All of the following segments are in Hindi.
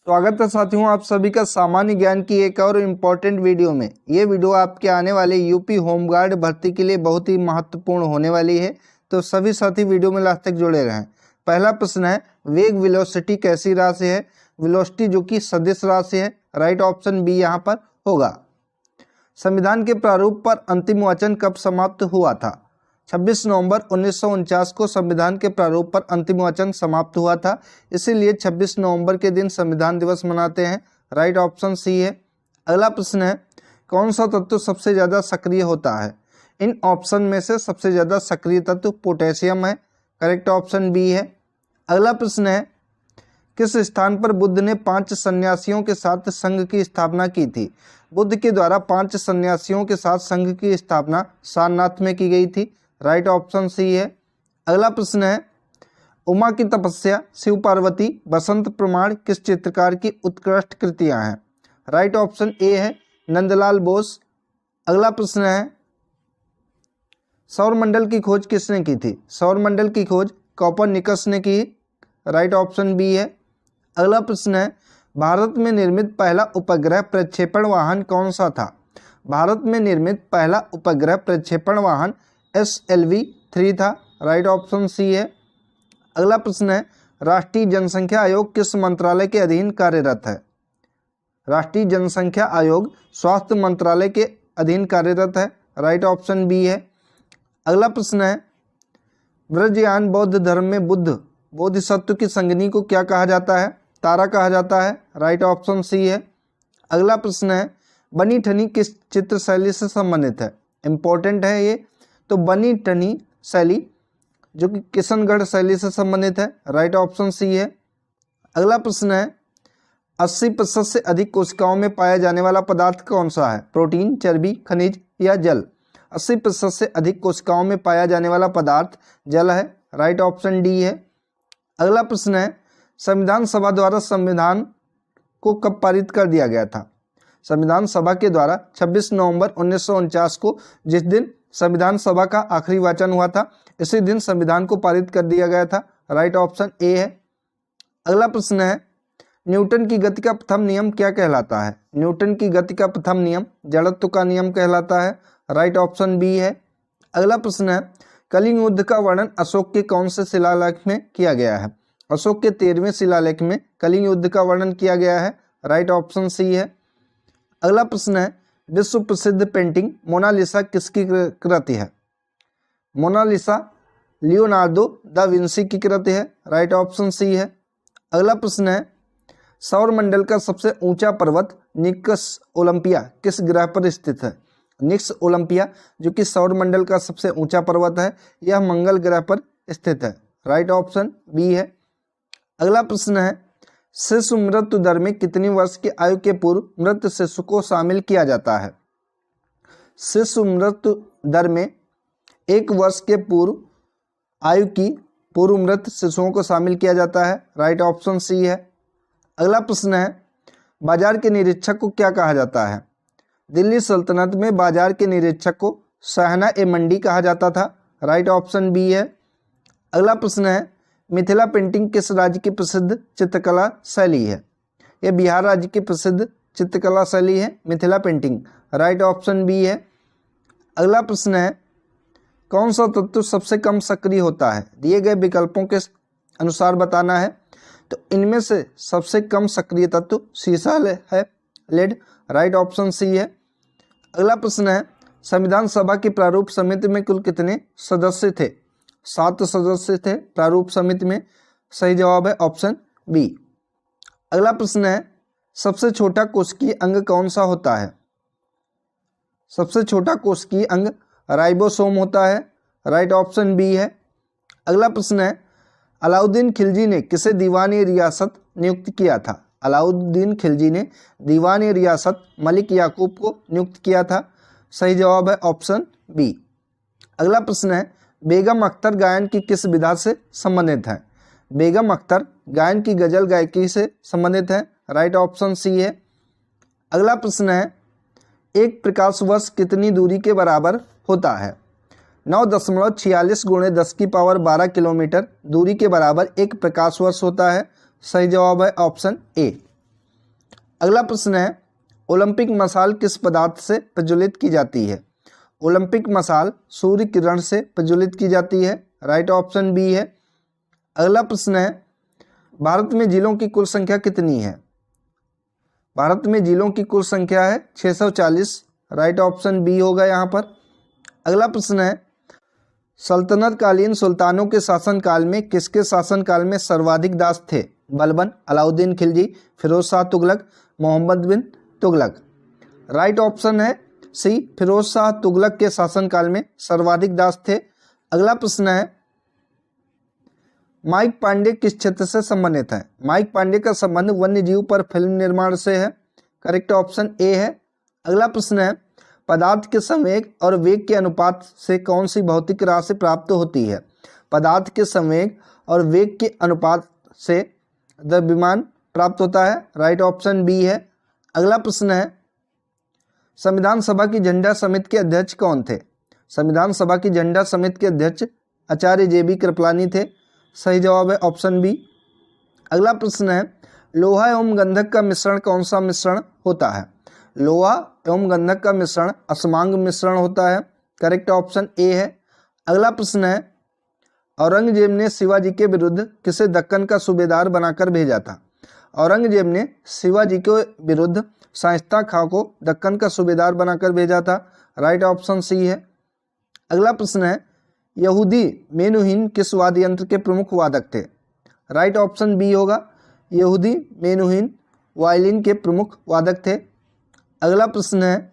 स्वागत है साथियों आप सभी का सामान्य ज्ञान की एक और इम्पोर्टेंट वीडियो में। ये वीडियो आपके आने वाले यूपी होमगार्ड भर्ती के लिए बहुत ही महत्वपूर्ण होने वाली है, तो सभी साथी वीडियो में लास्ट तक जुड़े रहें। पहला प्रश्न है, वेग वेलोसिटी कैसी राशि है? वेलोसिटी जो कि सदिश राशि है। राइट ऑप्शन बी यहाँ पर होगा। संविधान के प्रारूप पर अंतिम वाचन कब समाप्त हुआ था? 26 नवंबर 1949 को संविधान के प्रारूप पर अंतिम वाचन समाप्त हुआ था, इसीलिए 26 नवंबर के दिन संविधान दिवस मनाते हैं। राइट ऑप्शन सी है। अगला प्रश्न है, कौन सा तत्व सबसे ज़्यादा सक्रिय होता है? इन ऑप्शन में से सबसे ज़्यादा सक्रिय तत्व पोटेशियम है। करेक्ट ऑप्शन बी है। अगला प्रश्न है, किस स्थान पर बुद्ध ने 5 सन्यासियों के साथ संघ की स्थापना की थी? बुद्ध के द्वारा 5 सन्यासियों के साथ संघ की स्थापना सारनाथ में की गई थी। राइट ऑप्शन सी है। अगला प्रश्न है, उमा की तपस्या, शिव पार्वती, बसंत प्रमाण किस चित्रकार की उत्कृष्ट कृतियां हैं? राइट ऑप्शन ए है, नंदलाल बोस। अगला प्रश्न है, सौरमंडल की खोज किसने की थी? सौरमंडल की खोज कोपरनिकस ने की। राइट ऑप्शन बी है। अगला प्रश्न है, भारत में निर्मित पहला उपग्रह प्रक्षेपण वाहन कौन सा था? भारत में निर्मित पहला उपग्रह प्रक्षेपण वाहन SLV-3 था। राइट ऑप्शन सी है। अगला प्रश्न है, राष्ट्रीय जनसंख्या आयोग किस मंत्रालय के अधीन कार्यरत है? राष्ट्रीय जनसंख्या आयोग स्वास्थ्य मंत्रालय के अधीन कार्यरत है। राइट ऑप्शन बी है। अगला प्रश्न है, ब्रजयान बौद्ध धर्म में बुद्ध बोधिसत्व की संगिनी को क्या कहा जाता है? तारा कहा जाता है। राइट ऑप्शन सी है। अगला प्रश्न है, बनी ठनी किस चित्र शैली से संबंधित है? इंपॉर्टेंट है ये। तो बनी ठनी शैली जो कि किशनगढ़ शैली से संबंधित है। राइट ऑप्शन सी है। अगला प्रश्न है, 80% से अधिक कोशिकाओं में पाया जाने वाला पदार्थ कौन सा है? प्रोटीन, चर्बी, खनिज या जल? 80% से अधिक कोशिकाओं में पाया जाने वाला पदार्थ जल है। राइट ऑप्शन डी है। अगला प्रश्न है, संविधान सभा द्वारा संविधान को कब पारित कर दिया गया था? संविधान सभा के द्वारा 26 नवंबर 1949 को, जिस दिन संविधान सभा का आखिरी वाचन हुआ था, इसी दिन संविधान को पारित कर दिया गया था। राइट ऑप्शन ए है। अगला प्रश्न है, न्यूटन की गति का प्रथम नियम क्या कहलाता है? न्यूटन की गति का प्रथम नियम जड़त्व का नियम कहलाता है। राइट ऑप्शन बी है। अगला प्रश्न है, कलिंग युद्ध का वर्णन अशोक के कौन से शिलालेख में किया गया है? अशोक के 13वें शिलालेख में कलिंग युद्ध का वर्णन किया गया है। राइट ऑप्शन सी है। अगला प्रश्न है, विश्व प्रसिद्ध पेंटिंग मोनालिसा किसकी कृति है? मोनालिसा लियोनार्डो दा विंसी की कृति है। राइट ऑप्शन सी है। अगला प्रश्न है, सौरमंडल का सबसे ऊंचा पर्वत निक्स ओलंपिया किस ग्रह पर स्थित है? निक्स ओलंपिया जो कि सौरमंडल का सबसे ऊंचा पर्वत है, यह मंगल ग्रह पर स्थित है। राइट ऑप्शन बी है। अगला प्रश्न है, शिशु मृत्यु दर में कितनी वर्ष की आयु के पूर्व मृत शिशु को शामिल किया जाता है? शिशु मृत्यु दर में 1 वर्ष के पूर्व आयु की पूर्व मृत शिशुओं को शामिल किया जाता है। राइट ऑप्शन सी है। अगला प्रश्न है, बाजार के निरीक्षक को क्या कहा जाता है? दिल्ली सल्तनत में बाजार के निरीक्षक को शहना-ए-मंडी कहा जाता था। राइट ऑप्शन बी है। अगला प्रश्न है, मिथिला पेंटिंग किस राज्य की प्रसिद्ध चित्रकला शैली है? यह बिहार राज्य की प्रसिद्ध चित्रकला शैली है Mithila painting. Right option B है। अगला प्रश्न है, कौन सा तत्व सबसे कम सक्रिय होता है? दिए गए विकल्पों के अनुसार बताना है। तो इनमें से सबसे कम सक्रिय तत्व सीसा है, लेड। राइट ऑप्शन सी है। अगला प्रश्न है, संविधान सभा की प्रारूप समिति में कुल कितने सदस्य थे? 7 सदस्य थे प्रारूप समिति में। सही जवाब है ऑप्शन बी। अगला प्रश्न है, सबसे छोटा कोशिकीय अंग कौन सा होता है? सबसे छोटा कोशिकीय अंग राइबोसोम होता है। राइट ऑप्शन बी है। अगला प्रश्न है, अलाउद्दीन खिलजी ने किसे दीवान-ए रियासत नियुक्त किया था? अलाउद्दीन खिलजी ने दीवान-ए रियासत मलिक याकूब को नियुक्त किया था। सही जवाब है ऑप्शन बी। अगला प्रश्न है, बेगम अख्तर गायन की किस विधा से संबंधित है? बेगम अख्तर गायन की गजल गायकी से संबंधित है। राइट ऑप्शन सी है। अगला प्रश्न है, एक प्रकाश वर्ष कितनी दूरी के बराबर होता है? 9.46 × 10⁻12 किलोमीटर दूरी के बराबर एक प्रकाश वर्ष होता है। सही जवाब है ऑप्शन ए। अगला प्रश्न है, ओलंपिक मशाल किस पदार्थ से प्रज्वलित की जाती है? ओलंपिक मशाल सूर्य किरण से प्रज्वलित की जाती है। राइट ऑप्शन बी है। अगला प्रश्न है, भारत में जिलों की कुल संख्या कितनी है? भारत में जिलों की कुल संख्या है 640। राइट ऑप्शन बी होगा यहाँ पर। अगला प्रश्न है, सल्तनत कालीन सुल्तानों के शासनकाल में किसके शासनकाल में सर्वाधिक दास थे? बलबन, अलाउद्दीन खिलजी, फिरोज शाह तुगलक, मोहम्मद बिन तुगलक। राइट ऑप्शन है सी, फिरोज शाह तुगलक के शासनकाल में सर्वाधिक दास थे। अगला प्रश्न है, माइक पांडे किस क्षेत्र से संबंधित है? माइक पांडे का संबंध वन्य जीव पर फिल्म निर्माण से है। करेक्ट ऑप्शन ए है। अगला प्रश्न है, पदार्थ के संवेग और वेग के अनुपात से कौन सी भौतिक राशि प्राप्त होती है? पदार्थ के संवेग और वेग के अनुपात से द्रव्यमान प्राप्त होता है। राइट ऑप्शन बी है। अगला प्रश्न है, संविधान सभा की झंडा समिति के अध्यक्ष कौन थे? संविधान सभा की झंडा समिति के अध्यक्ष आचार्य जे.बी. कृपलानी थे। सही जवाब है ऑप्शन बी। अगला प्रश्न है, लोहा एवं गंधक का मिश्रण कौन सा मिश्रण होता है? लोहा एवं गंधक का मिश्रण असमांग मिश्रण होता है। करेक्ट ऑप्शन ए है। अगला प्रश्न है, औरंगजेब ने शिवाजी के विरुद्ध किसे दक्कन का सूबेदार बनाकर भेजा था? औरंगजेब ने शिवाजी के विरुद्ध शाइस्ता खां को दक्कन का सूबेदार बनाकर भेजा था। राइट ऑप्शन सी है। अगला प्रश्न है, यहूदी मेनुहिन किस वाद्य यंत्र के प्रमुख वादक थे? राइट ऑप्शन बी होगा। यहूदी मेनुहिन वायलिन के प्रमुख वादक थे। अगला प्रश्न है,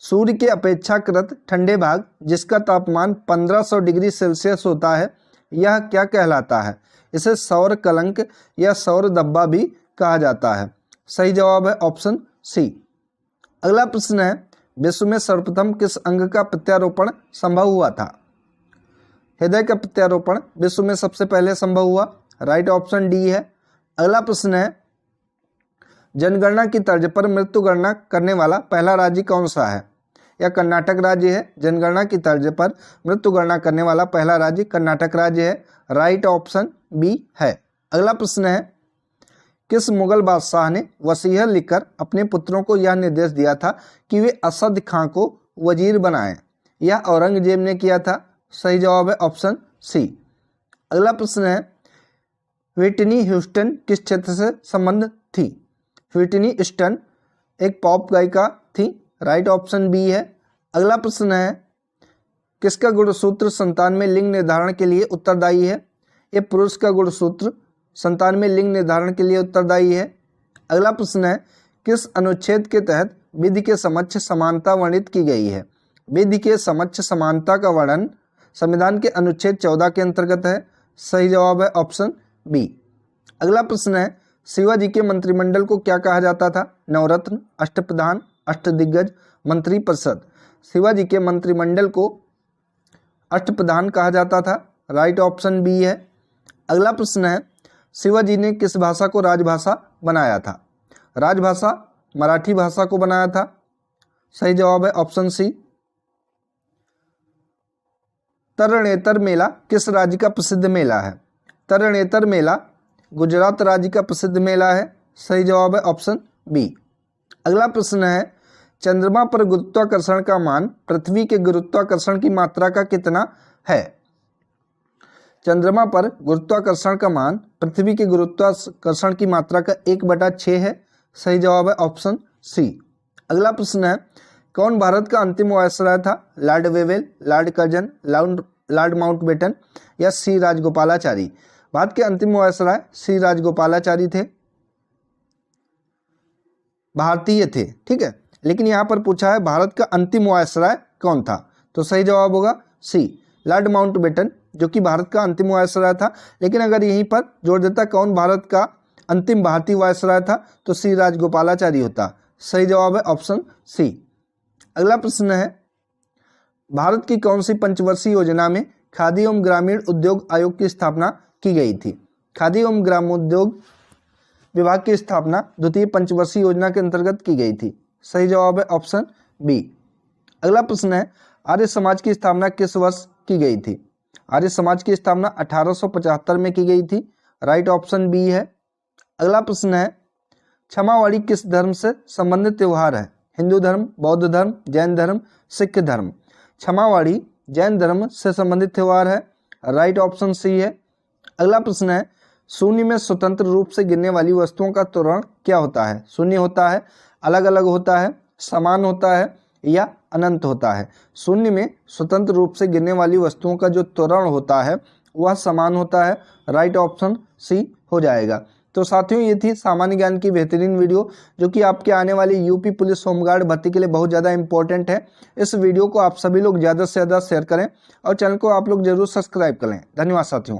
सूर्य के अपेक्षाकृत ठंडे भाग जिसका तापमान 1500 डिग्री सेल्सियस होता है, यह क्या कहलाता है? इसे सौर कलंक या सौर धब्बा भी कहा जाता है। सही जवाब है ऑप्शन सी। अगला प्रश्न है, विश्व में सर्वप्रथम किस अंग का प्रत्यारोपण संभव हुआ था? हृदय का प्रत्यारोपण विश्व में सबसे पहले संभव हुआ। राइट ऑप्शन डी है। अगला प्रश्न है, जनगणना की तर्ज पर मृत्यु गणना करने वाला पहला राज्य कौन सा है? यह कर्नाटक राज्य है। जनगणना की तर्ज पर मृत्यु गणना करने वाला पहला राज्य कर्नाटक राज्य है। राइट ऑप्शन बी है। अगला प्रश्न है, किस मुगल बादशाह ने वसीयत लिखकर अपने पुत्रों को यह निर्देश दिया था कि वे असद खां को वजीर बनाएं? यह औरंगजेब ने किया था। सही जवाब है ऑप्शन सी। अगला प्रश्न है, व्हिटनी ह्यूस्टन किस क्षेत्र से संबंध थी? व्हिटनी ह्यूस्टन एक पॉप गायिका थी। राइट ऑप्शन बी है। अगला प्रश्न है, किसका गुणसूत्र संतान में लिंग निर्धारण के लिए उत्तरदायी है? ये पुरुष का गुणसूत्र संतान में लिंग निर्धारण के लिए उत्तरदायी है। अगला प्रश्न है, किस अनुच्छेद के तहत विधि के समक्ष समानता वर्णित की गई है? विधि के समक्ष समानता का वर्णन संविधान के अनुच्छेद 14 के अंतर्गत है। सही जवाब है ऑप्शन बी। अगला प्रश्न है, शिवाजी के मंत्रिमंडल को क्या कहा जाता था? नवरत्न, अष्टप्रधान, अष्टदिग्गज, मंत्रिपरिषद। शिवाजी के मंत्रिमंडल को अष्टप्रधान कहा जाता था। राइट ऑप्शन बी है। अगला प्रश्न है, शिवाजी ने किस भाषा को राजभाषा बनाया था? राजभाषा मराठी भाषा को बनाया था। सही जवाब है ऑप्शन सी। तरणेतर मेला किस राज्य का प्रसिद्ध मेला है? तरणेतर मेला गुजरात राज्य का प्रसिद्ध मेला है। सही जवाब है ऑप्शन बी। अगला प्रश्न है, चंद्रमा पर गुरुत्वाकर्षण का मान पृथ्वी के गुरुत्वाकर्षण की मात्रा का कितना है? चंद्रमा पर गुरुत्वाकर्षण का मान पृथ्वी के गुरुत्वाकर्षण की मात्रा का 1/6 है। सही जवाब है ऑप्शन सी। अगला प्रश्न है, कौन भारत का अंतिम वायसराय था? Lord Wavell, Lord Curzon, Lord Mountbatten या सी राजगोपालाचारी? भारत के अंतिम वायसराय सी राजगोपालाचारी थे। भारतीय थे, ठीक है, लेकिन यहाँ पर पूछा है भारत का अंतिम वायसराय कौन था, तो सही जवाब होगा सी, लॉर्ड माउंटबेटन, जो कि भारत का अंतिम वायसराय था। लेकिन अगर यहीं पर जोड़ देता कौन भारत का अंतिम भारतीय वायसराय था, तो सी राजगोपालाचारी होता। सही जवाब है ऑप्शन सी। अगला प्रश्न है, भारत की कौन सी पंचवर्षीय योजना में खादी एवं ग्रामीण उद्योग आयोग की स्थापना की गई थी? खादी एवं ग्रामोद्योग विभाग की स्थापना द्वितीय पंचवर्षीय योजना के अंतर्गत की गई थी। सही जवाब है ऑप्शन बी। अगला प्रश्न है, आर्य समाज की स्थापना किस वर्ष की गई थी? आर्य समाज की स्थापना 1875 में की गई थी। राइट ऑप्शन बी है। अगला प्रश्न है, क्षमावाड़ी किस धर्म से संबंधित त्यौहार है? हिंदू धर्म, बौद्ध धर्म, जैन धर्म, सिख धर्म। क्षमावाड़ी जैन धर्म से संबंधित त्यौहार है। राइट ऑप्शन सी है। अगला प्रश्न है, शून्य में स्वतंत्र रूप से गिनने वाली वस्तुओं का त्वरण क्या होता है? शून्य होता है, अलग अलग होता है, समान होता है या अनंत होता है? शून्य में स्वतंत्र रूप से गिनने वाली वस्तुओं का जो त्वरण होता है वह समान होता है। राइट ऑप्शन सी हो जाएगा। तो साथियों, ये थी सामान्य ज्ञान की बेहतरीन वीडियो जो कि आपके आने वाली यूपी पुलिस होमगार्ड भर्ती के लिए बहुत ज़्यादा इंपॉर्टेंट है। इस वीडियो को आप सभी लोग ज़्यादा से ज़्यादा शेयर करें और चैनल को आप लोग जरूर सब्सक्राइब करें। धन्यवाद साथियों।